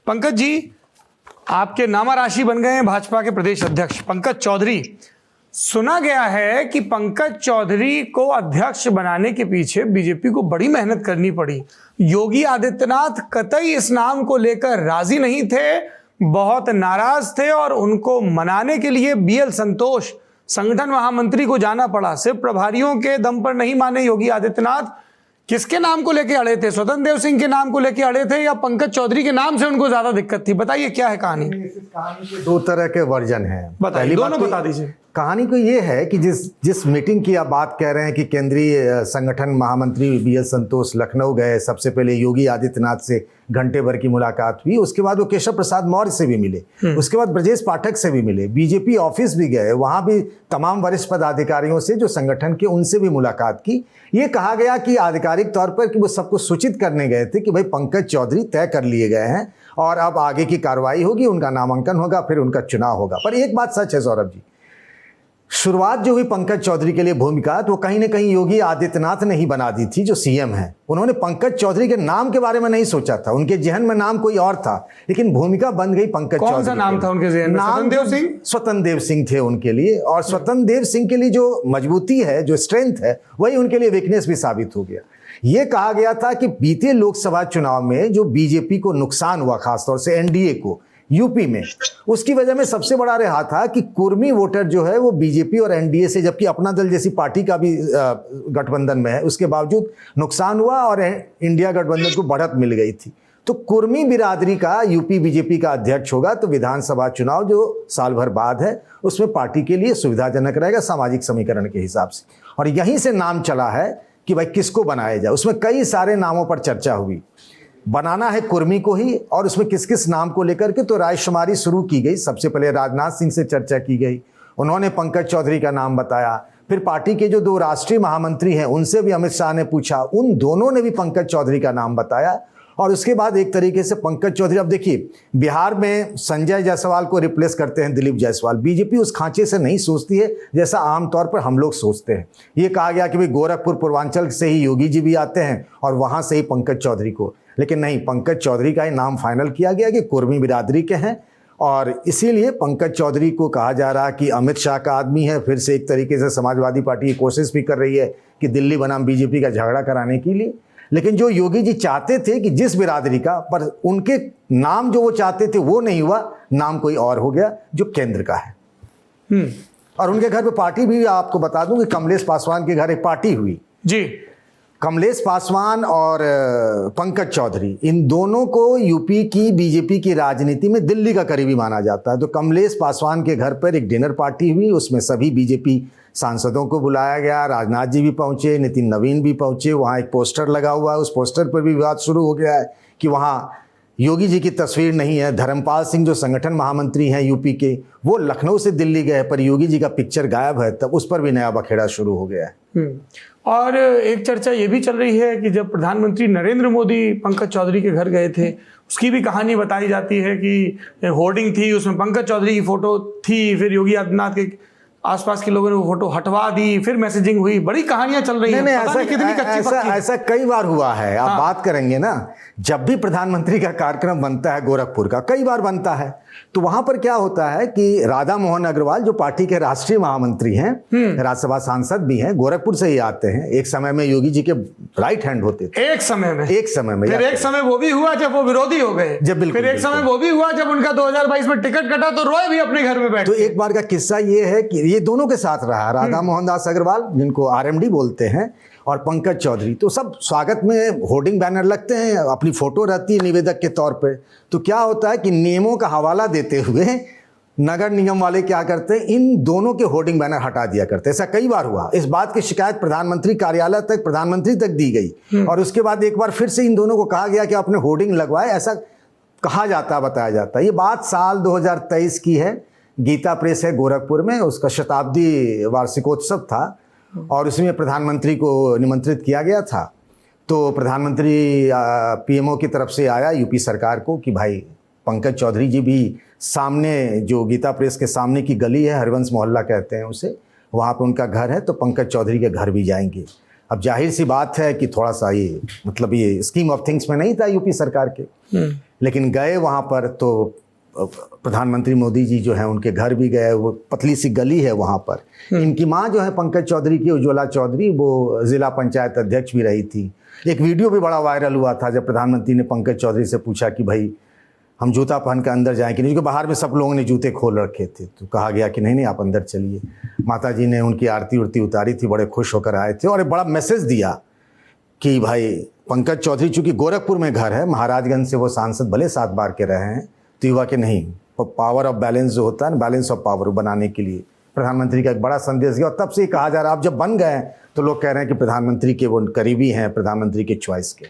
पंकज जी, आपके नामा राशि बन गए हैं भाजपा के प्रदेश अध्यक्ष पंकज चौधरी। सुना गया है कि पंकज चौधरी को अध्यक्ष बनाने के पीछे बीजेपी को बड़ी मेहनत करनी पड़ी। योगी आदित्यनाथ कतई इस नाम को लेकर राजी नहीं थे, बहुत नाराज थे और उनको मनाने के लिए बीएल संतोष संगठन महामंत्री को जाना पड़ा। सिर्फ प्रभारियों के दम पर नहीं माने योगी आदित्यनाथ। किसके नाम को लेके अड़े थे? स्वतंत्र देव सिंह के नाम को लेके अड़े थे या पंकज चौधरी के नाम से उनको ज्यादा दिक्कत थी? बताइए क्या है कहानी। कहानी के दो तरह के वर्जन हैं। बताइए, दोनों बता दीजिए। कहानी को ये है कि जिस मीटिंग की आप बात कह रहे हैं कि केंद्रीय संगठन महामंत्री बीएल संतोष लखनऊ गए, सबसे पहले योगी आदित्यनाथ से घंटे भर की मुलाकात हुई, उसके बाद वो केशव प्रसाद मौर्य से भी मिले, उसके बाद ब्रजेश पाठक से भी मिले, बीजेपी ऑफिस भी गए, वहां भी तमाम वरिष्ठ पदाधिकारियों से जो संगठन के उनसे भी मुलाकात की। ये कहा गया कि आधिकारिक तौर पर कि वो सबको सूचित करने गए थे कि भाई पंकज चौधरी तय कर लिए गए हैं और अब आगे की कार्रवाई होगी, उनका नामांकन होगा, फिर उनका चुनाव होगा। पर एक बात सच है सौरभ जी, शुरुआत जो हुई पंकज चौधरी के लिए भूमिका, तो कहीं ना कहीं योगी आदित्यनाथ ने ही बना दी थी जो सीएम है। उन्होंने पंकज चौधरी के नाम के बारे में नहीं सोचा था, उनके जहन में नाम कोई और था, लेकिन भूमिका बन गई पंकज चौधरी। कौन सा नाम था उनके जहन में? नाम स्वतंत्र देव सिंह थे उनके लिए, और स्वतंत्र देव सिंह के लिए जो मजबूती है, जो स्ट्रेंथ है, वही उनके लिए वीकनेस भी साबित हो गया। ये कहा गया था कि बीते लोकसभा चुनाव में जो बीजेपी को नुकसान हुआ, खासतौर से एनडीए को यूपी में, उसकी वजह में सबसे बड़ा रहा था कि कुर्मी वोटर जो है वो बीजेपी और एनडीए से, जबकि अपना दल जैसी पार्टी का भी गठबंधन में है, उसके बावजूद नुकसान हुआ और इंडिया गठबंधन को बढ़त मिल गई थी। तो कुर्मी बिरादरी का यूपी बीजेपी का अध्यक्ष होगा तो विधानसभा चुनाव जो साल भर बाद है उसमें पार्टी के लिए सुविधाजनक रहेगा सामाजिक समीकरण के हिसाब से। और यहीं से नाम चला है कि भाई किसको बनाया जाए। उसमें कई सारे नामों पर चर्चा हुई, बनाना है कुर्मी को ही, और उसमें किस किस नाम को लेकर के तो रायशुमारी शुरू की गई। सबसे पहले राजनाथ सिंह से चर्चा की गई, उन्होंने पंकज चौधरी का नाम बताया। फिर पार्टी के जो दो राष्ट्रीय महामंत्री हैं उनसे भी अमित शाह ने पूछा, उन दोनों ने भी पंकज चौधरी का नाम बताया। और उसके बाद एक तरीके से पंकज चौधरी, अब देखिए बिहार में संजय जायसवाल को रिप्लेस करते हैं दिलीप जायसवाल। बीजेपी उस खांचे से नहीं सोचती है जैसा आमतौर पर हम लोग सोचते हैं। ये कहा गया कि भाई गोरखपुर पूर्वांचल से ही योगी जी भी आते हैं और वहां से ही पंकज चौधरी को, लेकिन नहीं, पंकज चौधरी का ही नाम फाइनल किया गया कि कुर्मी बिरादरी के हैं। और इसीलिए पंकज चौधरी को कहा जा रहा कि अमित शाह का आदमी है। फिर से एक तरीके से समाजवादी पार्टी की कोशिश भी कर रही है कि दिल्ली बनाम बीजेपी का झगड़ा कराने के लिए। लेकिन जो योगी जी चाहते थे कि जिस बिरादरी का, पर उनके नाम जो वो चाहते थे वो नहीं हुआ, नाम कोई और हो गया जो केंद्र का है। और उनके घर पे पार्टी भी, आपको बता दूं कि कमलेश पासवान के घर एक पार्टी हुई जी। कमलेश पासवान और पंकज चौधरी, इन दोनों को यूपी की बीजेपी की राजनीति में दिल्ली का करीबी माना जाता है। तो कमलेश पासवान के घर पर एक डिनर पार्टी हुई, उसमें सभी बीजेपी सांसदों को बुलाया गया, राजनाथ जी भी पहुंचे, नितिन नवीन भी पहुंचे। वहां एक पोस्टर लगा हुआ है, उस पोस्टर पर भी विवाद शुरू हो गया है कि वहां योगी जी की तस्वीर नहीं है। धर्मपाल सिंह जो संगठन महामंत्री हैं यूपी के, वो लखनऊ से दिल्ली गए पर योगी जी का पिक्चर गायब है, तब उस पर भी नया बखेड़ा शुरू हो गया है। और एक चर्चा ये भी चल रही है कि जब प्रधानमंत्री नरेंद्र मोदी पंकज चौधरी के घर गए थे, उसकी भी कहानी बताई जाती है कि होर्डिंग थी, उसमें पंकज चौधरी की फोटो थी, फिर योगी आदित्यनाथ के आसपास के लोगों ने वो फोटो हटवा दी, फिर मैसेजिंग हुई, बड़ी कहानियां चल रही हैं। ऐसा कई बार हुआ है। आप बात करेंगे ना, जब भी प्रधानमंत्री का कार्यक्रम बनता है गोरखपुर का, कई बार बनता है, तो वहां पर क्या होता है कि राधा मोहन अग्रवाल जो पार्टी के राष्ट्रीय महामंत्री हैं, राज्यसभा सांसद भी हैं, गोरखपुर से ही आते हैं। एक समय में योगी जी के राइट हैंड होते थे। एक समय में फिर एक समय वो भी हुआ जब वो विरोधी हो गए, फिर एक समय वो भी हुआ जब उनका 2022 में टिकट कटा तो रोए भी अपने घर में बैठ। तो एक बार का किस्सा ये है कि ये दोनों के साथ रहा, राधा मोहन दास अग्रवाल जिनको आरएमडी बोलते हैं और पंकज चौधरी। तो सब स्वागत में होर्डिंग बैनर लगते हैं, अपनी फोटो रहती है निवेदक के तौर पे। तो क्या होता है कि नियमों का हवाला देते हुए नगर निगम वाले क्या करते हैं, इन दोनों के होर्डिंग बैनर हटा दिया करते हैं। ऐसा कई बार हुआ। इस बात की शिकायत प्रधानमंत्री कार्यालय तक, प्रधानमंत्री तक दी गई और उसके बाद एक बार फिर से इन दोनों को कहा गया कि आपने होर्डिंग लगवाए, ऐसा कहा जाता, बताया जाता है। ये बात साल 2023 की है। गीता प्रेस है गोरखपुर में, उसका शताब्दी वार्षिकोत्सव था और उसमें प्रधानमंत्री को निमंत्रित किया गया था। तो प्रधानमंत्री पीएमओ की तरफ से आया यूपी सरकार को कि भाई पंकज चौधरी जी भी सामने, जो गीता प्रेस के सामने की गली है, हरिवंश मोहल्ला कहते हैं उसे, वहाँ पे उनका घर है, तो पंकज चौधरी के घर भी जाएंगे। अब जाहिर सी बात है कि थोड़ा सा ये मतलब ये स्कीम ऑफ थिंग्स में नहीं था यूपी सरकार के, लेकिन गए वहाँ पर तो प्रधानमंत्री मोदी जी जो है उनके घर भी गए, वो पतली सी गली है वहाँ पर। इनकी माँ जो है पंकज चौधरी की, उज्ज्वला चौधरी, वो जिला पंचायत अध्यक्ष भी रही थी। एक वीडियो भी बड़ा वायरल हुआ था जब प्रधानमंत्री ने पंकज चौधरी से पूछा कि भाई हम जूता पहन कर अंदर जाएं कि नहीं, क्योंकि बाहर में सब लोगों ने जूते खोल रखे थे। तो कहा गया कि नहीं नहीं आप अंदर चलिए। माता जी ने उनकी आरती उरती उतारी थी, बड़े खुश होकर आए थे और एक बड़ा मैसेज दिया कि भाई पंकज चौधरी चूँकि गोरखपुर में घर है, महाराजगंज से वो सांसद भले 7 बार के रहे हैं, तो युवा के नहीं, पावर ऑफ बैलेंस जो होता है ना, बैलेंस ऑफ पावर बनाने के लिए प्रधानमंत्री का एक बड़ा संदेश दिया। और तब से कहा जा रहा है, अब जब बन गए तो लोग कह रहे हैं कि प्रधानमंत्री के वो करीबी हैं, प्रधानमंत्री के चॉइस के।